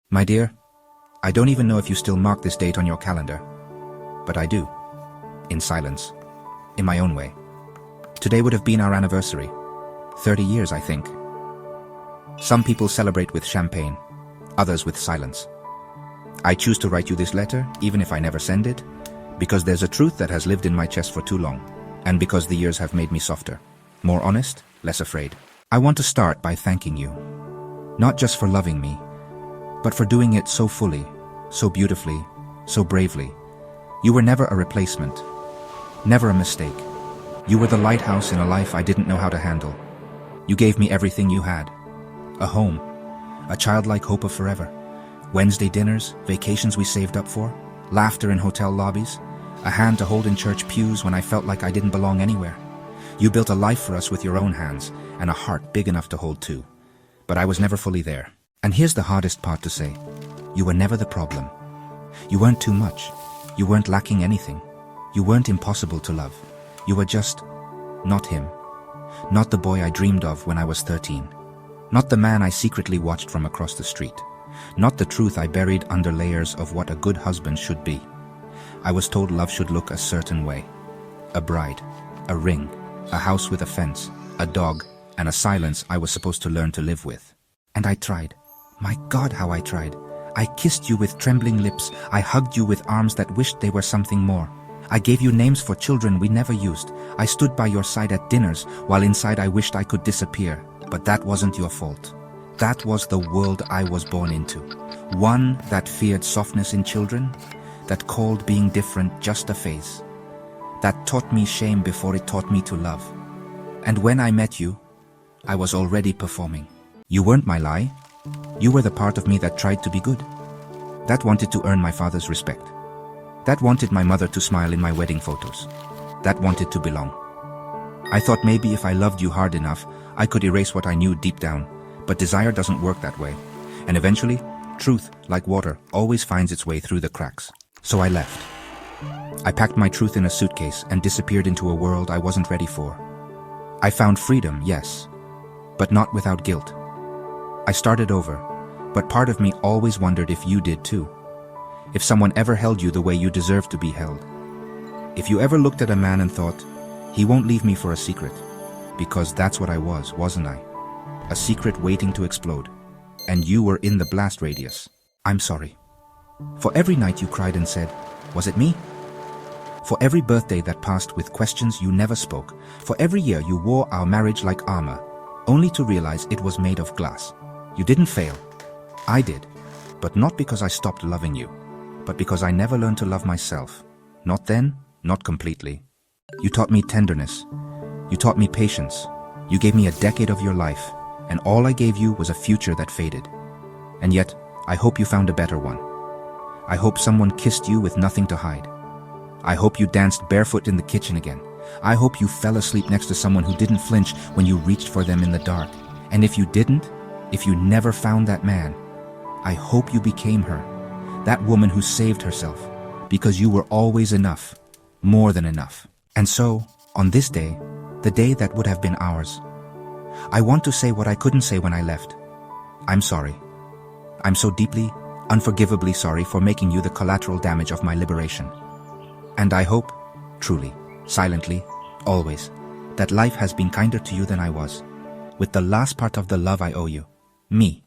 My dear, I don't even know if you still mark this date on your calendar, but I do. In silence. In my own way. Today would have been our anniversary. 30 years, I think. Some people celebrate with champagne, others with silence. I choose to write you this letter, even if I never send it, because there's a truth that has lived in my chest for too long, and because the years have made me softer, more honest, less afraid. I want to start by thanking you, not just for loving me, but for doing it so fully, so beautifully, so bravely. You were never a replacement, never a mistake. You were the lighthouse in a life I didn't know how to handle. You gave me everything you had. A home, a childlike hope of forever, Wednesday dinners, vacations we saved up for, laughter in hotel lobbies, a hand to hold in church pews when I felt like I didn't belong anywhere. You built a life for us with your own hands, and a heart big enough to hold too. But I was never fully there. And here's the hardest part to say. You were never the problem. You weren't too much. You weren't lacking anything. You weren't impossible to love. You were just not him. Not the boy I dreamed of when I was 13. Not the man I secretly watched from across the street. Not the truth I buried under layers of what a good husband should be. I was told love should look a certain way. A bride, a ring, a house with a fence, a dog, and a silence I was supposed to learn to live with. And I tried. My God, how I tried. I kissed you with trembling lips. I hugged you with arms that wished they were something more. I gave you names for children we never used. I stood by your side at dinners, while inside I wished I could disappear. But that wasn't your fault. That was the world I was born into. One that feared softness in children, that called being different just a phase, that taught me shame before it taught me to love. And when I met you, I was already performing. You weren't my lie. You were the part of me that tried to be good, that wanted to earn my father's respect, that wanted my mother to smile in my wedding photos, that wanted to belong. I thought maybe if I loved you hard enough, I could erase what I knew deep down, but desire doesn't work that way. And eventually, truth, like water, always finds its way through the cracks. So I left. I packed my truth in a suitcase and disappeared into a world I wasn't ready for. I found freedom, yes, but not without guilt. I started over, but part of me always wondered if you did too. If someone ever held you the way you deserved to be held. If you ever looked at a man and thought, he won't leave me for a secret, because that's what I was, wasn't I? A secret waiting to explode. And you were in the blast radius. I'm sorry. For every night you cried and said, was it me? For every birthday that passed with questions you never spoke. For every year you wore our marriage like armor, only to realize it was made of glass. You didn't fail. I did. But not because I stopped loving you, but because I never learned to love myself. Not then, not completely. You taught me tenderness. You taught me patience. You gave me a decade of your life, and all I gave you was a future that faded. And yet, I hope you found a better one. I hope someone kissed you with nothing to hide. I hope you danced barefoot in the kitchen again. I hope you fell asleep next to someone who didn't flinch when you reached for them in the dark. And if you didn't, if you never found that man, I hope you became her, that woman who saved herself, because you were always enough, more than enough. And so, on this day, the day that would have been ours, I want to say what I couldn't say when I left. I'm sorry. I'm so deeply, unforgivably sorry for making you the collateral damage of my liberation. And I hope, truly, silently, always, that life has been kinder to you than I was, with the last part of the love I owe you, me.